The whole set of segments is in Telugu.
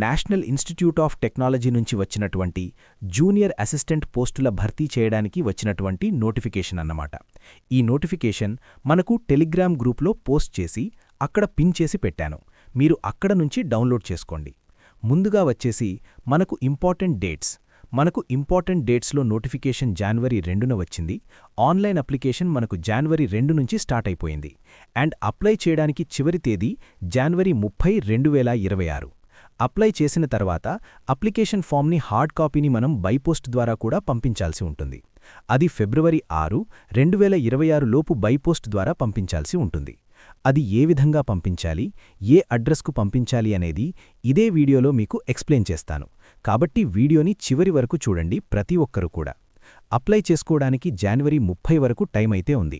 నేషనల్ ఇన్స్టిట్యూట్ ఆఫ్ టెక్నాలజీ నుంచి వచ్చినటువంటి జూనియర్ అసిస్టెంట్ పోస్టుల భర్తీ చేయడానికి వచ్చినటువంటి నోటిఫికేషన్ అన్నమాట. ఈ నోటిఫికేషన్ మనకు టెలిగ్రామ్ గ్రూప్లో పోస్ట్ చేసి అక్కడ పిన్ చేసి పెట్టాను. మీరు అక్కడ నుంచి డౌన్లోడ్ చేసుకోండి. ముందుగా వచ్చేసి మనకు ఇంపార్టెంట్ డేట్స్లో నోటిఫికేషన్ జనవరి 2న వచ్చింది. ఆన్లైన్ అప్లికేషన్ మనకు జనవరి 2 నుంచి స్టార్ట్ అయిపోయింది. అండ్ అప్లై చేయడానికి చివరి తేదీ జనవరి 30, 2026. అప్లై చేసిన తర్వాత అప్లికేషన్ ఫామ్ని హార్డ్ కాపీని మనం బైపోస్ట్ ద్వారా కూడా పంపించాల్సి ఉంటుంది. అది ఫిబ్రవరి 6, 2026 లోపు బైపోస్ట్ ద్వారా పంపించాల్సి ఉంటుంది. అది ఏ విధంగా పంపించాలి, ఏ అడ్రస్కు పంపించాలి అనేది ఇదే వీడియోలో మీకు ఎక్స్ప్లెయిన్ చేస్తాను. కాబట్టి వీడియోని చివరి వరకు చూడండి ప్రతి ఒక్కరూ కూడా. అప్లై చేసుకోవడానికి జనవరి 30 వరకు టైం అయితే ఉంది.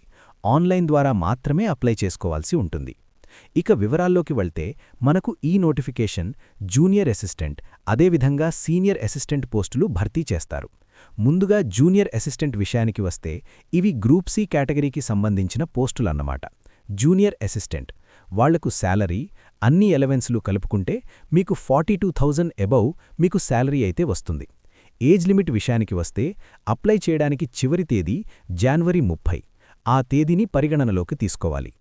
ఆన్లైన్ ద్వారా మాత్రమే అప్లై చేసుకోవాల్సి ఉంటుంది. ఇక వివరాల్లోకి వెళ్తే మనకు ఈ నోటిఫికేషన్ జూనియర్ అసిస్టెంట్, అదేవిధంగా సీనియర్ అసిస్టెంట్ పోస్టులు భర్తీ చేస్తారు. ముందుగా జూనియర్ అసిస్టెంట్ విషయానికి వస్తే ఇవి గ్రూప్ సి కేటగిరీకి సంబంధించిన పోస్టులన్నమాట. జూనియర్ అసిస్టెంట్ వాళ్లకు శాలరీ అన్ని ఎలవెన్స్లు కలుపుకుంటే మీకు 42,000 అబౌవ్ మీకు శాలరీ అయితే వస్తుంది. ఏజ్ లిమిట్ విషయానికి వస్తే అప్లై చేయడానికి చివరి తేదీ జనవరి 30. ఆ తేదీని పరిగణనలోకి తీసుకోవాలి.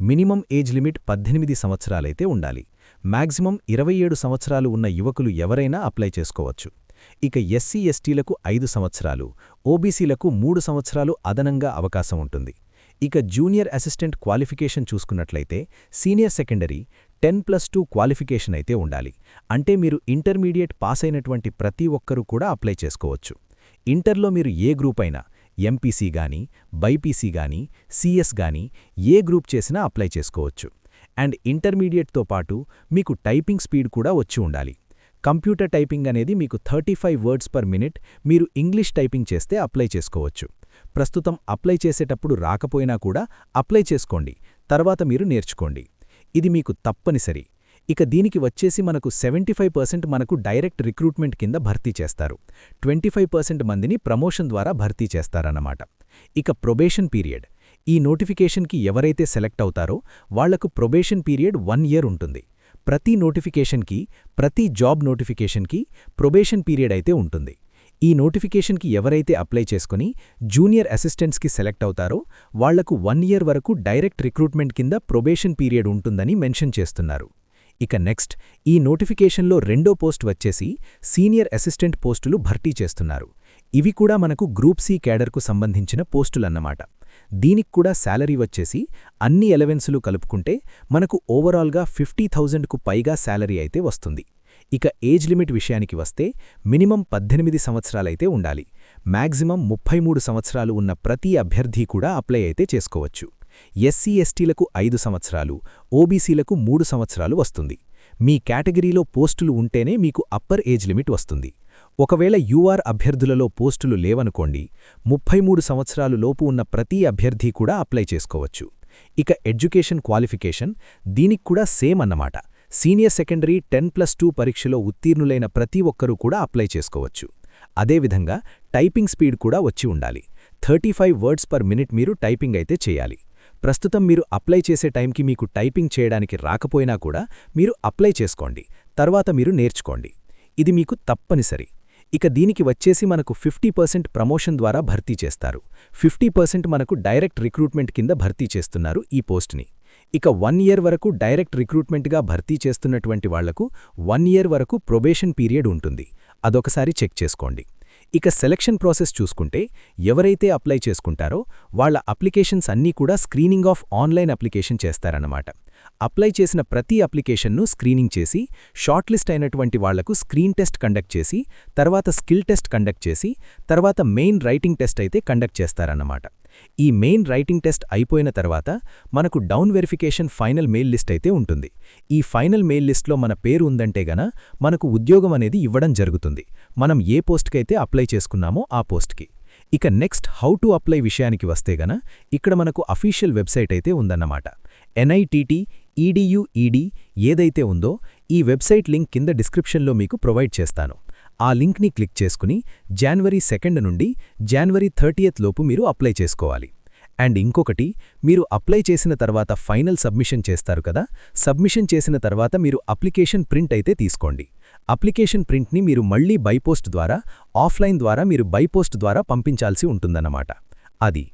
మినిమం ఏజ్ లిమిట్ 18 సంవత్సరాలైతే ఉండాలి. మ్యాక్సిమం 27 సంవత్సరాలు ఉన్న యువకులు ఎవరైనా అప్లై చేసుకోవచ్చు. ఇక ఎస్సీ ఎస్టీలకు 5 సంవత్సరాలు, ఓబీసీలకు 3 సంవత్సరాలు అదనంగా అవకాశం ఉంటుంది. ఇక జూనియర్ అసిస్టెంట్ క్వాలిఫికేషన్ చూసుకున్నట్లయితే సీనియర్ సెకండరీ 10+2 క్వాలిఫికేషన్ అయితే ఉండాలి. అంటే మీరు ఇంటర్మీడియట్ పాస్ అయినటువంటి ప్రతి ఒక్కరూ కూడా అప్లై చేసుకోవచ్చు. ఇంటర్లో మీరు ఏ గ్రూప్ అయినా, ఎంపీసీ గానీ, బైపీసీ గానీ, సిఎస్ గానీ ఏ గ్రూప్ చేసినా అప్లై చేసుకోవచ్చు. అండ్ ఇంటర్మీడియట్తో పాటు మీకు టైపింగ్ స్పీడ్ కూడా వచ్చి ఉండాలి. కంప్యూటర్ టైపింగ్ అనేది మీకు 35 వర్డ్స్ పర్ మినిట్ మీరు ఇంగ్లీష్ టైపింగ్ చేస్తే అప్లై చేసుకోవచ్చు. ప్రస్తుతం అప్లై చేసేటప్పుడు రాకపోయినా కూడా అప్లై చేసుకోండి, తర్వాత మీరు నేర్చుకోండి. ఇది మీకు తప్పనిసరి. ఇక దీనికి వచ్చేసి మనకు 75% మనకు డైరెక్ట్ రిక్రూట్మెంట్ కింద భర్తీ చేస్తారు. 25% మందిని ప్రమోషన్ ద్వారా భర్తీ చేస్తారన్నమాట. ఇక ప్రొబేషన్ పీరియడ్, ఈ నోటిఫికేషన్కి ఎవరైతే సెలెక్ట్ అవుతారో వాళ్లకు ప్రొబేషన్ పీరియడ్ 1 ఇయర్ ఉంటుంది. ప్రతి నోటిఫికేషన్కి, ప్రతి జాబ్ నోటిఫికేషన్కి ప్రొబేషన్ పీరియడ్ అయితే ఉంటుంది. ఈ నోటిఫికేషన్కి ఎవరైతే అప్లై చేసుకుని జూనియర్ అసిస్టెంట్స్కి సెలెక్ట్ అవుతారో వాళ్లకు 1 ఇయర్ వరకు డైరెక్ట్ రిక్రూట్మెంట్ కింద ప్రొబేషన్ పీరియడ్ ఉంటుందని మెన్షన్ చేస్తున్నారు. ఇక నెక్స్ట్ ఈ నోటిఫికేషన్లో రెండో పోస్ట్ వచ్చేసి సీనియర్ అసిస్టెంట్ పోస్టులు భర్తీ చేస్తున్నారు. ఇవి కూడా మనకు గ్రూప్ సి క్యాడర్కు సంబంధించిన పోస్టులన్నమాట. దీనికి కూడా శాలరీ వచ్చేసి అన్ని ఎలవెన్సులు కలుపుకుంటే మనకు ఓవరాల్గా 50,000కు పైగా శాలరీ అయితే వస్తుంది. ఇక ఏజ్ లిమిట్ విషయానికి వస్తే మినిమం 18 సంవత్సరాలైతే ఉండాలి. మ్యాక్సిమం 33 సంవత్సరాలు ఉన్న ప్రతి అభ్యర్థి కూడా అప్లై అయితే చేసుకోవచ్చు. ఎస్సీ ఎస్టీలకు 5 సంవత్సరాలు, ఓబీసీలకు 3 సంవత్సరాలు వస్తుంది. మీ కేటగిరీలో పోస్టులు ఉంటేనే మీకు అప్పర్ ఏజ్ లిమిట్ వస్తుంది. ఒకవేళ యూఆర్ అభ్యర్థులలో పోస్టులు లేవనుకోండి, 33 సంవత్సరాలు లోపు ఉన్న ప్రతి అభ్యర్థి కూడా అప్లై చేసుకోవచ్చు. ఇక ఎడ్యుకేషన్ క్వాలిఫికేషన్ దీనికి కూడా సేమ్ అన్నమాట. సీనియర్ సెకండరీ 10+2 పరీక్షలో ఉత్తీర్ణులైన ప్రతి ఒక్కరూ కూడా అప్లై చేసుకోవచ్చు. అదేవిధంగా టైపింగ్ స్పీడ్ కూడా వచ్చి ఉండాలి. 35 వర్డ్స్ పర్ మినిట్ మీరు టైపింగ్ అయితే చేయాలి. ప్రస్తుతం మీరు అప్లై చేసే టైంకి మీకు టైపింగ్ చేయడానికి రాకపోయినా కూడా మీరు అప్లై చేసుకోండి, తర్వాత మీరు నేర్చుకోండి. ఇది మీకు తప్పనిసరి. ఇక దీనికి వచ్చేసి మనకు 50% ప్రమోషన్ ద్వారా భర్తీ చేస్తారు. 50% మనకు డైరెక్ట్ రిక్రూట్మెంట్ కింద భర్తీ చేస్తున్నారు ఈ పోస్ట్ని. ఇక 1 ఇయర్ వరకు డైరెక్ట్ రిక్రూట్మెంట్గా భర్తీ చేస్తున్నటువంటి వాళ్లకు 1 ఇయర్ వరకు ప్రొబేషన్ పీరియడ్ ఉంటుంది. అదొకసారి చెక్ చేసుకోండి. ఇక సెలక్షన్ ప్రాసెస్ చూసుకుంటే ఎవరైతే అప్లై చేసుకుంటారో వాళ్ల అప్లికేషన్స్ అన్నీ కూడా స్క్రీనింగ్ ఆఫ్ ఆన్లైన్ అప్లికేషన్ చేస్తారన్నమాట. అప్లై చేసిన ప్రతి అప్లికేషన్ను స్క్రీనింగ్ చేసి షార్ట్ లిస్ట్ అయినటువంటి వాళ్లకు స్క్రీన్ టెస్ట్ కండక్ట్ చేసి, తర్వాత స్కిల్ టెస్ట్ కండక్ట్ చేసి, తర్వాత మెయిన్ రైటింగ్ టెస్ట్ అయితే కండక్ట్ చేస్తారన్నమాట. ఈ మెయిన్ రైటింగ్ టెస్ట్ అయిపోయిన తర్వాత మనకు down verification final mail list అయితే ఉంటుంది. ఈ ఫైనల్ మెయిల్ లిస్ట్లో మన పేరు ఉందంటే గన మనకు ఉద్యోగం అనేది ఇవ్వడం జరుగుతుంది. మనం ఏ పోస్ట్కైతే అప్లై చేసుకున్నామో ఆ పోస్ట్కి. ఇక నెక్స్ట్ హౌ టు అప్లై విషయానికి వస్తే గన ఇక్కడ మనకు అఫీషియల్ వెబ్సైట్ అయితే ఉందన్నమాట. NITT EDU ఏదైతే ఉందో ఈ వెబ్సైట్ లింక్ కింద డిస్క్రిప్షన్లో మీకు ప్రొవైడ్ చేస్తాను. ఆ లింక్ని క్లిక్ చేసుకుని జనవరి 2 నుండి జనవరి 30 లోపు మీరు అప్లై చేసుకోవాలి. అండ్ ఇంకొకటి, మీరు అప్లై చేసిన తర్వాత ఫైనల్ సబ్మిషన్ చేస్తారు కదా, సబ్మిషన్ చేసిన తర్వాత మీరు అప్లికేషన్ ప్రింట్ అయితే తీసుకోండి. అప్లికేషన్ ప్రింట్ని మీరు మళ్లీ బైపోస్ట్ ద్వారా, ఆఫ్లైన్ ద్వారా మీరు బైపోస్ట్ ద్వారా పంపించాల్సి ఉంటుందన్నమాట. అది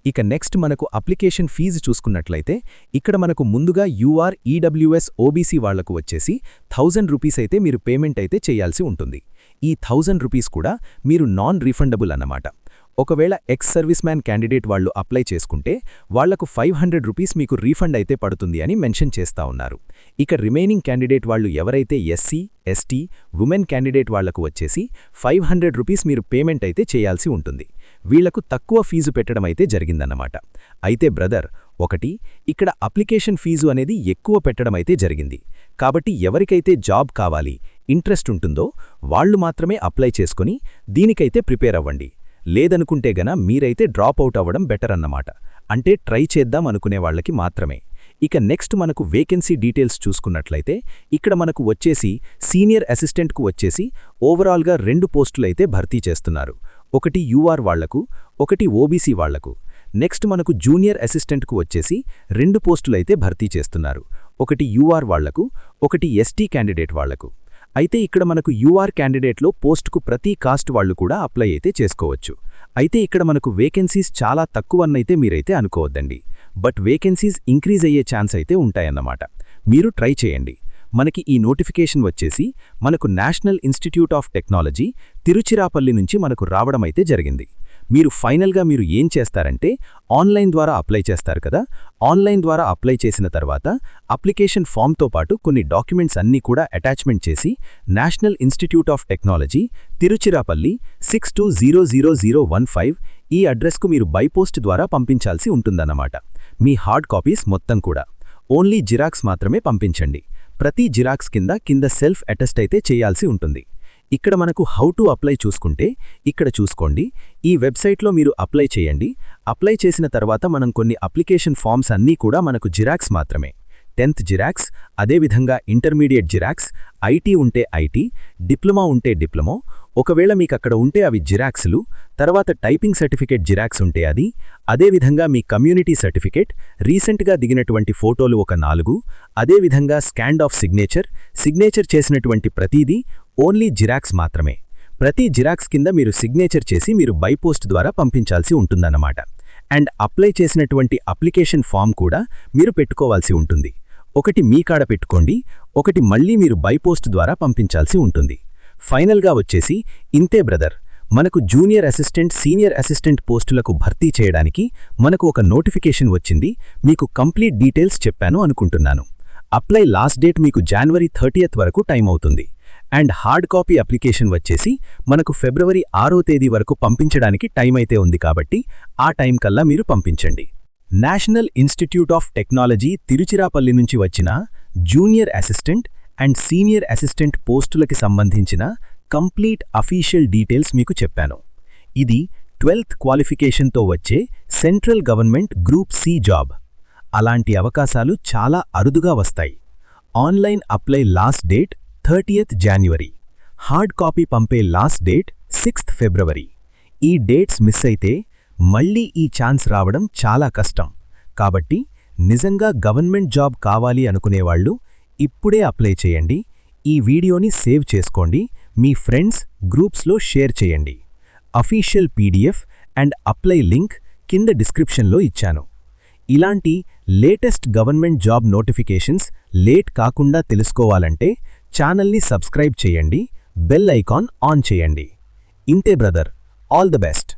ఇక నెక్స్ట్ మనకు అప్లికేషన్ ఫీజు చూసుకున్నట్లయితే ఇక్కడ మనకు ముందుగా యూఆర్ ఈడబ్ల్యూఎస్ ఓబీసీ వాళ్లకు వచ్చేసి 1000 రూపీస్ అయితే మీరు పేమెంట్ అయితే చేయాల్సి ఉంటుంది. ఈ 1000 రూపీస్ కూడా మీరు నాన్ రీఫండబుల్ అన్నమాట. ఒకవేళ ఎక్స్ సర్వీస్ మ్యాన్ క్యాండిడేట్ వాళ్లు అప్లై చేసుకుంటే వాళ్లకు 500 రూపీస్ మీకు రీఫండ్ అయితే పడుతుంది అని మెన్షన్ చేస్తా ఉన్నారు. ఇక రిమైనింగ్ క్యాండిడేట్ వాళ్లు ఎవరైతే ఎస్సీ, ఎస్టీ, ఉమెన్ క్యాండిడేట్ వాళ్లకు వచ్చేసి 500 రూపీస్ మీరు పేమెంట్ అయితే చేయాల్సి ఉంటుంది. వీళ్లకు తక్కువ ఫీజు పెట్టడం అయితే జరిగిందన్నమాట. అయితే బ్రదర్, ఒకటి ఇక్కడ అప్లికేషన్ ఫీజు అనేది ఎక్కువ పెట్టడం అయితే జరిగింది. కాబట్టి ఎవరికైతే జాబ్ కావాలి, ఇంట్రెస్ట్ ఉంటుందో వాళ్లు మాత్రమే అప్లై చేసుకుని దీనికైతే ప్రిపేర్ అవ్వండి. లేదనుకుంటే గన మీరైతే డ్రాప్ అవుట్ అవ్వడం బెటర్ అన్నమాట. అంటే ట్రై చేద్దాం అనుకునే వాళ్ళకి మాత్రమే. ఇక నెక్స్ట్ మనకు వేకెన్సీ డీటెయిల్స్ చూసుకున్నట్లయితే ఇక్కడ మనకు వచ్చేసి సీనియర్ అసిస్టెంట్కు వచ్చేసి ఓవరాల్గా 2 పోస్టులైతే భర్తీ చేస్తున్నారు. ఒకటి యూఆర్ వాళ్లకు, ఒకటి ఓబీసీ వాళ్లకు. నెక్స్ట్ మనకు జూనియర్ అసిస్టెంట్కు వచ్చేసి 2 పోస్టులైతే భర్తీ చేస్తున్నారు. ఒకటి యూఆర్ వాళ్లకు, ఒకటి ఎస్టీ క్యాండిడేట్ వాళ్లకు. అయితే ఇక్కడ మనకు యూఆర్ క్యాండిడేట్లో పోస్టుకు ప్రతి కాస్ట్ వాళ్లు కూడా అప్లై అయితే చేసుకోవచ్చు. అయితే ఇక్కడ మనకు వేకెన్సీస్ చాలా తక్కువన్నైతే మీరైతే అనుకోవద్దండి. బట్ వేకెన్సీస్ ఇంక్రీజ్ అయ్యే ఛాన్స్ అయితే ఉంటాయన్నమాట. మీరు ట్రై చేయండి. మనకి ఈ నోటిఫికేషన్ వచ్చేసి మనకు national institute of technology Tiruchirappalli నుంచి మనకు రావడమైతే జరిగింది. మీరు ఫైనల్గా మీరు ఏం చేస్తారంటే ఆన్లైన్ ద్వారా అప్లై చేస్తారు కదా. ఆన్లైన్ ద్వారా అప్లై చేసిన తర్వాత అప్లికేషన్ ఫామ్తో పాటు కొన్ని డాక్యుమెంట్స్ అన్నీ కూడా అటాచ్మెంట్ చేసి national institute of technology Tiruchirappalli 62000015 ఈ అడ్రస్కు మీరు బైపోస్ట్ ద్వారా పంపించాల్సి ఉంటుందన్నమాట. మీ హార్డ్ కాపీస్ మొత్తం కూడా ఓన్లీ జిరాక్స్ మాత్రమే పంపించండి. ప్రతి జిరాక్స్ కింద సెల్ఫ్ అటెస్ట్ అయితే చేయాల్సి ఉంటుంది. ఇక్కడ మనకు హౌ టు అప్లై చూసుకుంటే ఇక్కడ చూసుకోండి. ఈ వెబ్సైట్లో మీరు అప్లై చేయండి. అప్లై చేసిన తర్వాత మనం కొన్ని అప్లికేషన్ ఫామ్స్ అన్నీ కూడా మనకు జిరాక్స్ మాత్రమే. 10th జిరాక్స్, అదేవిధంగా ఇంటర్మీడియట్ జిరాక్స్, ఐటీ ఉంటే ఐటీ, డిప్లొమా ఉంటే డిప్లొమా, ఒకవేళ మీకు అక్కడ ఉంటే అవి జిరాక్స్లు, తర్వాత టైపింగ్ సర్టిఫికేట్ జిరాక్స్ ఉంటే అది, అదేవిధంగా మీ కమ్యూనిటీ సర్టిఫికేట్, రీసెంట్గా దిగినటువంటి ఫోటోలు ఒక 4, అదేవిధంగా స్కాన్ ఆఫ్ సిగ్నేచర్ చేసినటువంటి ప్రతీదీ ఓన్లీ జిరాక్స్ మాత్రమే. ప్రతి జిరాక్స్ కింద మీరు సిగ్నేచర్ చేసి మీరు బైపోస్ట్ ద్వారా పంపించాల్సి ఉంటుందన్నమాట. అండ్ అప్లై చేసినటువంటి అప్లికేషన్ ఫామ్ కూడా మీరు పెట్టుకోవాల్సి ఉంటుంది. ఒకటి మీ కాడ పెట్టుకోండి, ఒకటి మళ్లీ మీరు బైపోస్ట్ ద్వారా పంపించాల్సి ఉంటుంది. ఫైనల్గా వచ్చేసి ఇంతే బ్రదర్. మనకు జూనియర్ అసిస్టెంట్, సీనియర్ అసిస్టెంట్ పోస్టులకు భర్తీ చేయడానికి మనకు ఒక నోటిఫికేషన్ వచ్చింది. మీకు కంప్లీట్ డీటెయిల్స్ చెప్పాను అనుకుంటున్నాను. అప్లై లాస్ట్ డేట్ మీకు January 30th వరకు టైం అవుతుంది. అండ్ హార్డ్ కాపీ అప్లికేషన్ వచ్చేసి మనకు February 6వ తేదీ వరకు పంపించడానికి టైం అయితే ఉంది. కాబట్టి ఆ టైం కల్లా మీరు పంపించండి. National institute of technology Tiruchirappalli నుంచి వచ్చిన junior assistant and senior assistant పోస్టులకి సంబంధించిన కంప్లీట్ అఫీషియల్ డీటెయిల్స్ మీకు చెప్పాను. ఇది 12th క్వాలిఫికేషన్తో వచ్చే central government group C job. అలాంటి అవకాశాలు చాలా అరుదుగా వస్తాయి. Online apply last date 30th January. Hard copy పంపే లాస్ట్ డేట్ 6th February. ఈ డేట్స్ మిస్ అయితే మళ్లీ ఈ ఛాన్స్ రావడం చాలా కష్టం. కాబట్టి నిజంగా గవర్నమెంట్ జాబ్ కావాలి అనుకునేవాళ్లు ఇప్పుడే అప్లై చేయండి. ఈ వీడియోని సేవ్ చేసుకోండి, మీ ఫ్రెండ్స్ గ్రూప్స్లో షేర్ చేయండి. Official PDF and apply link కింద డిస్క్రిప్షన్లో ఇచ్చాను. ఇలాంటి latest government job notifications late కాకుండా తెలుసుకోవాలంటే ఛానల్ని సబ్స్క్రైబ్ చేయండి, బెల్ ఐకాన్ ఆన్ చేయండి. ఇంతే బ్రదర్, ఆల్ ది బెస్ట్.